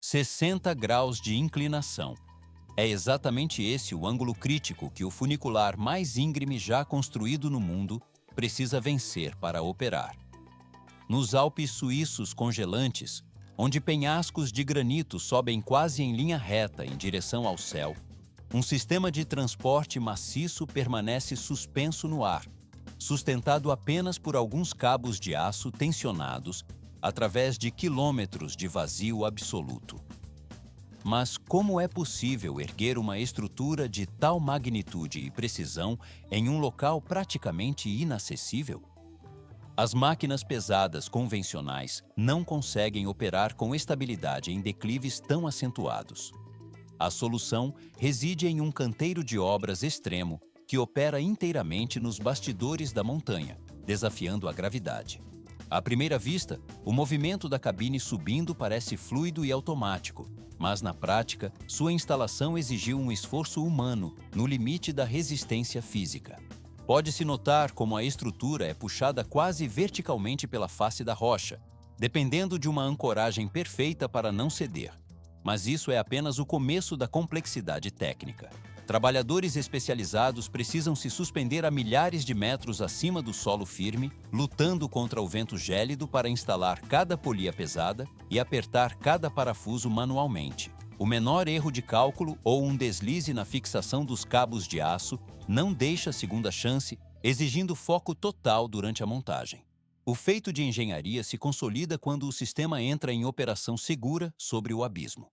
60 graus de inclinação. É exatamente esse o ângulo crítico que o funicular mais íngreme já construído no mundo precisa vencer para operar. Nos Alpes suíços congelantes, onde penhascos de granito sobem quase em linha reta em direção ao céu, um sistema de transporte maciço permanece suspenso no ar, sustentado apenas por alguns cabos de aço tensionados através de quilômetros de vazio absoluto. Mas como é possível erguer uma estrutura de tal magnitude e precisão em um local praticamente inacessível? As máquinas pesadas convencionais não conseguem operar com estabilidade em declives tão acentuados. A solução reside em um canteiro de obras extremo que opera inteiramente nos bastidores da montanha, desafiando a gravidade. À primeira vista, o movimento da cabine subindo parece fluido e automático, mas na prática, sua instalação exigiu um esforço humano no limite da resistência física. Pode-se notar como a estrutura é puxada quase verticalmente pela face da rocha, dependendo de uma ancoragem perfeita para não ceder. Mas isso é apenas o começo da complexidade técnica. Trabalhadores especializados precisam se suspender a milhares de metros acima do solo firme, lutando contra o vento gélido para instalar cada polia pesada e apertar cada parafuso manualmente. O menor erro de cálculo ou um deslize na fixação dos cabos de aço não deixa segunda chance, exigindo foco total durante a montagem. O feito de engenharia se consolida quando o sistema entra em operação segura sobre o abismo.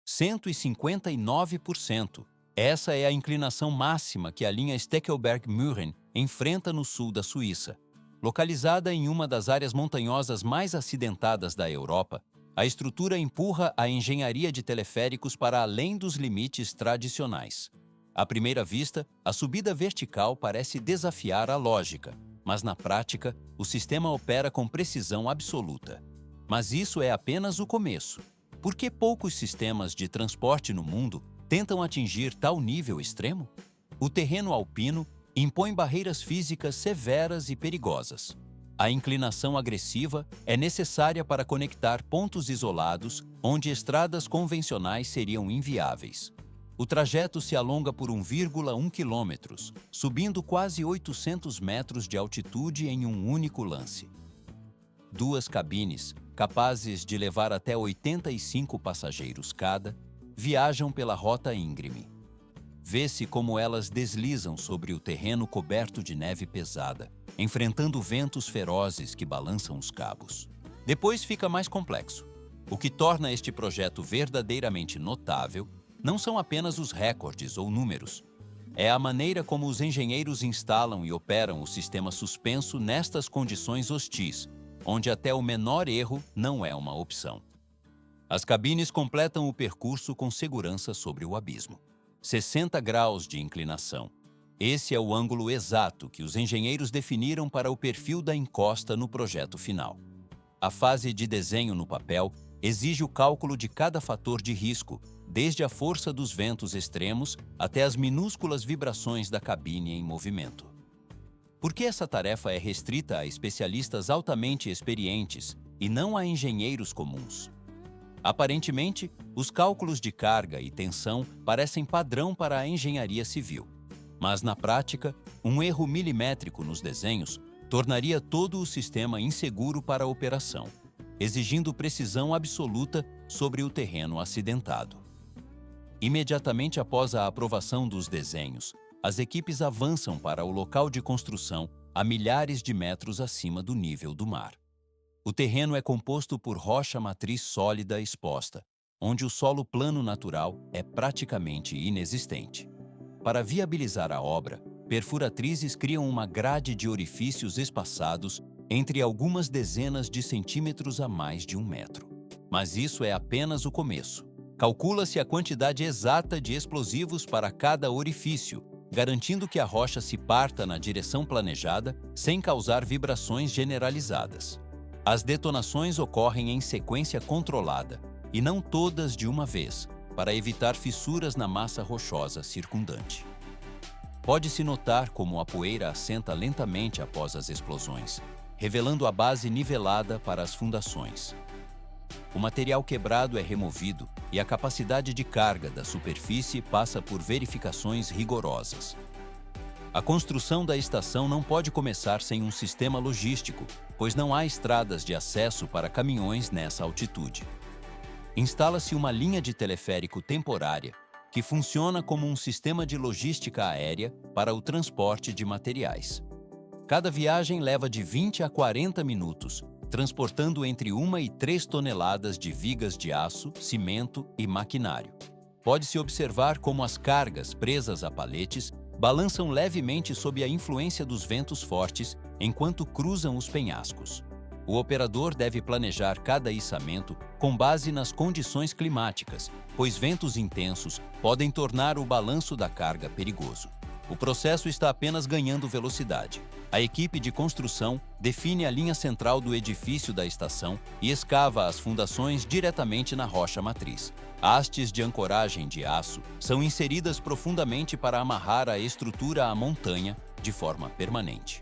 159%. Essa é a inclinação máxima que a linha Steckelberg-Mühren enfrenta no sul da Suíça. Localizada em uma das áreas montanhosas mais acidentadas da Europa, a estrutura empurra a engenharia de teleféricos para além dos limites tradicionais. À primeira vista, a subida vertical parece desafiar a lógica, mas na prática, o sistema opera com precisão absoluta. Mas isso é apenas o começo. Por que poucos sistemas de transporte no mundo tentam atingir tal nível extremo? O terreno alpino impõe barreiras físicas severas e perigosas. A inclinação agressiva é necessária para conectar pontos isolados onde estradas convencionais seriam inviáveis. O trajeto se alonga por 1,1 km, subindo quase 800 metros de altitude em um único lance. Duas cabines, capazes de levar até 85 passageiros cada, viajam pela rota íngreme. Vê-se como elas deslizam sobre o terreno coberto de neve pesada, enfrentando ventos ferozes que balançam os cabos. Depois fica mais complexo. O que torna este projeto verdadeiramente notável não são apenas os recordes ou números. É a maneira como os engenheiros instalam e operam o sistema suspenso nestas condições hostis, onde até o menor erro não é uma opção. As cabines completam o percurso com segurança sobre o abismo. 60 graus de inclinação. Esse é o ângulo exato que os engenheiros definiram para o perfil da encosta no projeto final. A fase de desenho no papel exige o cálculo de cada fator de risco, desde a força dos ventos extremos até as minúsculas vibrações da cabine em movimento. Por que essa tarefa é restrita a especialistas altamente experientes e não a engenheiros comuns? Aparentemente, os cálculos de carga e tensão parecem padrão para a engenharia civil. Mas, na prática, um erro milimétrico nos desenhos tornaria todo o sistema inseguro para a operação, exigindo precisão absoluta sobre o terreno acidentado. Imediatamente após a aprovação dos desenhos, as equipes avançam para o local de construção a milhares de metros acima do nível do mar. O terreno é composto por rocha matriz sólida exposta, onde o solo plano natural é praticamente inexistente. Para viabilizar a obra, perfuratrizes criam uma grade de orifícios espaçados entre algumas dezenas de centímetros a mais de 1 metro. Mas isso é apenas o começo. Calcula-se a quantidade exata de explosivos para cada orifício, garantindo que a rocha se parta na direção planejada sem causar vibrações generalizadas. As detonações ocorrem em sequência controlada, e não todas de uma vez, para evitar fissuras na massa rochosa circundante. Pode-se notar como a poeira assenta lentamente após as explosões, revelando a base nivelada para as fundações. O material quebrado é removido e a capacidade de carga da superfície passa por verificações rigorosas. A construção da estação não pode começar sem um sistema logístico, pois não há estradas de acesso para caminhões nessa altitude. Instala-se uma linha de teleférico temporária, que funciona como um sistema de logística aérea para o transporte de materiais. Cada viagem leva de 20 a 40 minutos, transportando entre 1 e 3 toneladas de vigas de aço, cimento e maquinário. Pode-se observar como as cargas presas a paletes balançam levemente sob a influência dos ventos fortes enquanto cruzam os penhascos. O operador deve planejar cada içamento com base nas condições climáticas, pois ventos intensos podem tornar o balanço da carga perigoso. O processo está apenas ganhando velocidade. A equipe de construção define a linha central do edifício da estação e escava as fundações diretamente na rocha matriz. Hastes de ancoragem de aço são inseridas profundamente para amarrar a estrutura à montanha de forma permanente.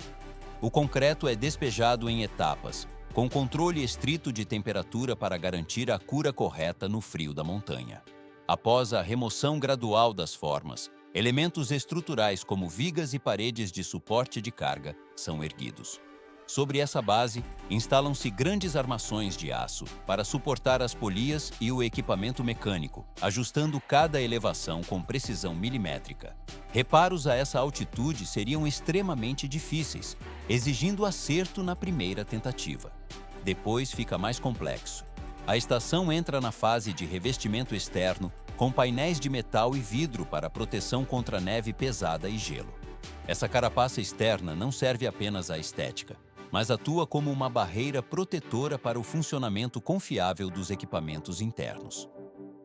O concreto é despejado em etapas, com controle estrito de temperatura para garantir a cura correta no frio da montanha. Após a remoção gradual das formas, elementos estruturais como vigas e paredes de suporte de carga são erguidos. Sobre essa base, instalam-se grandes armações de aço para suportar as polias e o equipamento mecânico, ajustando cada elevação com precisão milimétrica. Reparos a essa altitude seriam extremamente difíceis, exigindo acerto na primeira tentativa. Depois fica mais complexo. A estação entra na fase de revestimento externo, com painéis de metal e vidro para proteção contra neve pesada e gelo. Essa carapaça externa não serve apenas à estética, mas atua como uma barreira protetora para o funcionamento confiável dos equipamentos internos.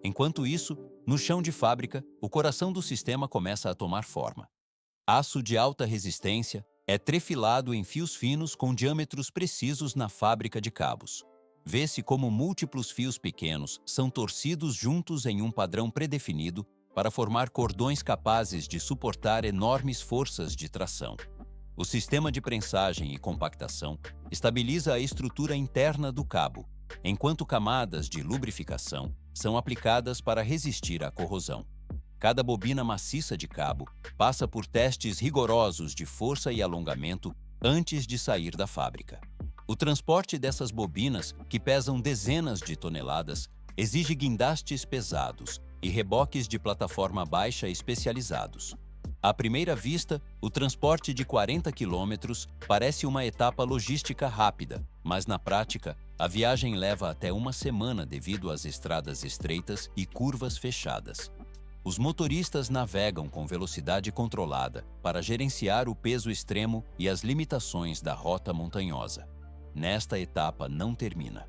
Enquanto isso, no chão de fábrica, o coração do sistema começa a tomar forma. Aço de alta resistência é trefilado em fios finos com diâmetros precisos na fábrica de cabos. Vê-se como múltiplos fios pequenos são torcidos juntos em um padrão predefinido para formar cordões capazes de suportar enormes forças de tração. O sistema de prensagem e compactação estabiliza a estrutura interna do cabo, enquanto camadas de lubrificação são aplicadas para resistir à corrosão. Cada bobina maciça de cabo passa por testes rigorosos de força e alongamento antes de sair da fábrica. O transporte dessas bobinas, que pesam dezenas de toneladas, exige guindastes pesados e reboques de plataforma baixa especializados. À primeira vista, o transporte de 40 quilômetros parece uma etapa logística rápida, mas na prática, a viagem leva até uma semana devido às estradas estreitas e curvas fechadas. Os motoristas navegam com velocidade controlada para gerenciar o peso extremo e as limitações da rota montanhosa. Nesta etapa não termina.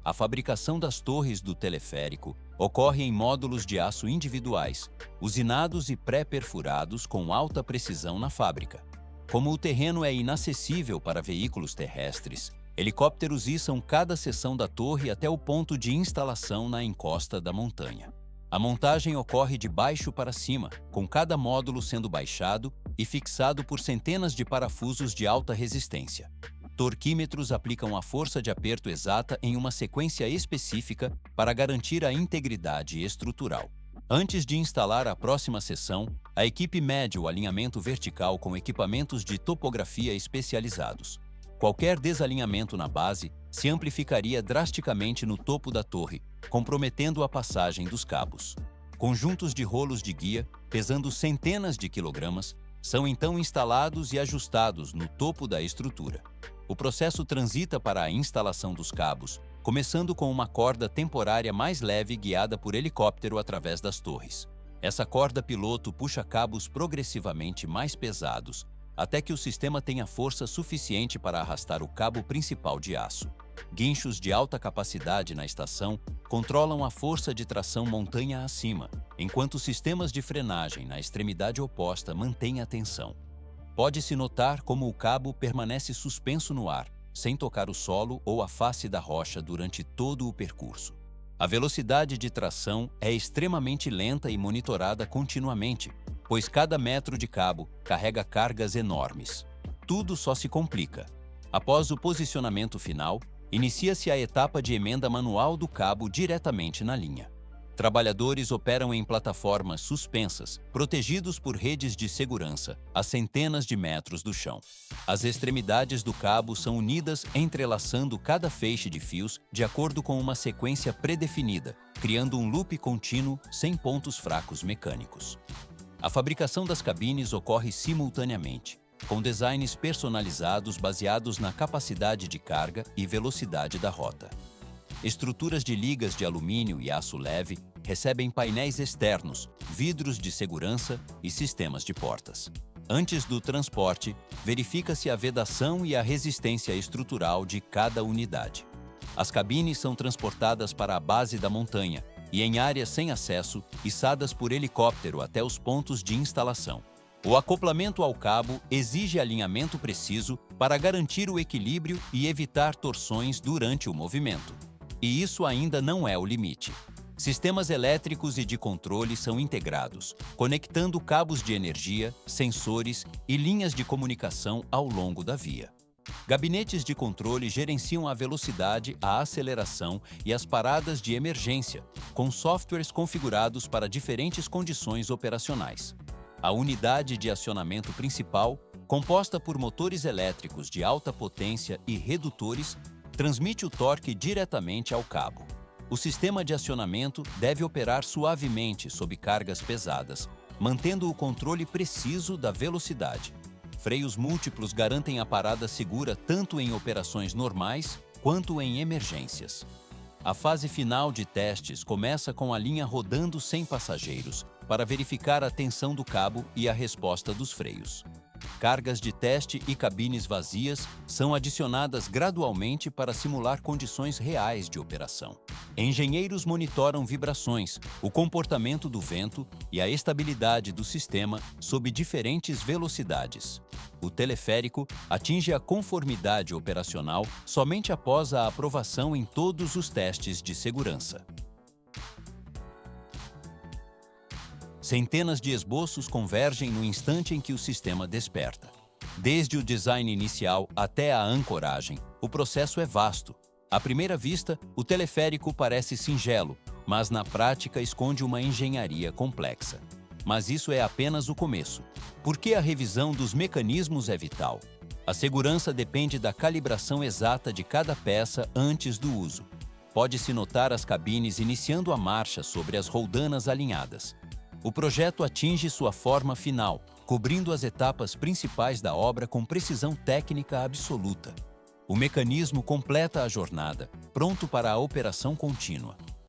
A fabricação das torres do teleférico ocorre em módulos de aço individuais, usinados e pré-perfurados com alta precisão na fábrica. Como o terreno é inacessível para veículos terrestres, helicópteros içam cada seção da torre até o ponto de instalação na encosta da montanha. A montagem ocorre de baixo para cima, com cada módulo sendo baixado e fixado por centenas de parafusos de alta resistência. Torquímetros aplicam a força de aperto exata em uma sequência específica para garantir a integridade estrutural. Antes de instalar a próxima seção, a equipe mede o alinhamento vertical com equipamentos de topografia especializados. Qualquer desalinhamento na base se amplificaria drasticamente no topo da torre, comprometendo a passagem dos cabos. Conjuntos de rolos de guia, pesando centenas de quilogramas, são então instalados e ajustados no topo da estrutura. O processo transita para a instalação dos cabos, começando com uma corda temporária mais leve guiada por helicóptero através das torres. Essa corda piloto puxa cabos progressivamente mais pesados, até que o sistema tenha força suficiente para arrastar o cabo principal de aço. Guinchos de alta capacidade na estação controlam a força de tração montanha acima, enquanto sistemas de frenagem na extremidade oposta mantêm a tensão. Pode-se notar como o cabo permanece suspenso no ar, sem tocar o solo ou a face da rocha durante todo o percurso. A velocidade de tração é extremamente lenta e monitorada continuamente, pois cada metro de cabo carrega cargas enormes. Tudo só se complica. Após o posicionamento final, Inicia-se a etapa de emenda manual do cabo diretamente na linha. Trabalhadores operam em plataformas suspensas, protegidos por redes de segurança, a centenas de metros do chão. As extremidades do cabo são unidas entrelaçando cada feixe de fios de acordo com uma sequência predefinida, criando um loop contínuo sem pontos fracos mecânicos. A fabricação das cabines ocorre simultaneamente, com designs personalizados baseados na capacidade de carga e velocidade da rota. Estruturas de ligas de alumínio e aço leve recebem painéis externos, vidros de segurança e sistemas de portas. Antes do transporte, verifica-se a vedação e a resistência estrutural de cada unidade. As cabines são transportadas para a base da montanha e, em áreas sem acesso, içadas por helicóptero até os pontos de instalação. O acoplamento ao cabo exige alinhamento preciso para garantir o equilíbrio e evitar torções durante o movimento. E isso ainda não é o limite. Sistemas elétricos e de controle são integrados, conectando cabos de energia, sensores e linhas de comunicação ao longo da via. Gabinetes de controle gerenciam a velocidade, a aceleração e as paradas de emergência, com softwares configurados para diferentes condições operacionais. A unidade de acionamento principal, composta por motores elétricos de alta potência e redutores, transmite o torque diretamente ao cabo. O sistema de acionamento deve operar suavemente sob cargas pesadas, mantendo o controle preciso da velocidade. Freios múltiplos garantem a parada segura tanto em operações normais quanto em emergências. A fase final de testes começa com a linha rodando sem passageiros, para verificar a tensão do cabo e a resposta dos freios. Cargas de teste e cabines vazias são adicionadas gradualmente para simular condições reais de operação. Engenheiros monitoram vibrações, o comportamento do vento e a estabilidade do sistema sob diferentes velocidades. O teleférico atinge a conformidade operacional somente após a aprovação em todos os testes de segurança. Centenas de esboços convergem no instante em que o sistema desperta. Desde o design inicial até a ancoragem, o processo é vasto. À primeira vista, o teleférico parece singelo, mas na prática esconde uma engenharia complexa. Mas isso é apenas o começo. Porque a revisão dos mecanismos é vital. A segurança depende da calibração exata de cada peça antes do uso. Pode-se notar as cabines iniciando a marcha sobre as roldanas alinhadas. O projeto atinge sua forma final, cobrindo as etapas principais da obra com precisão técnica absoluta. O mecanismo completa a jornada, pronto para a operação contínua.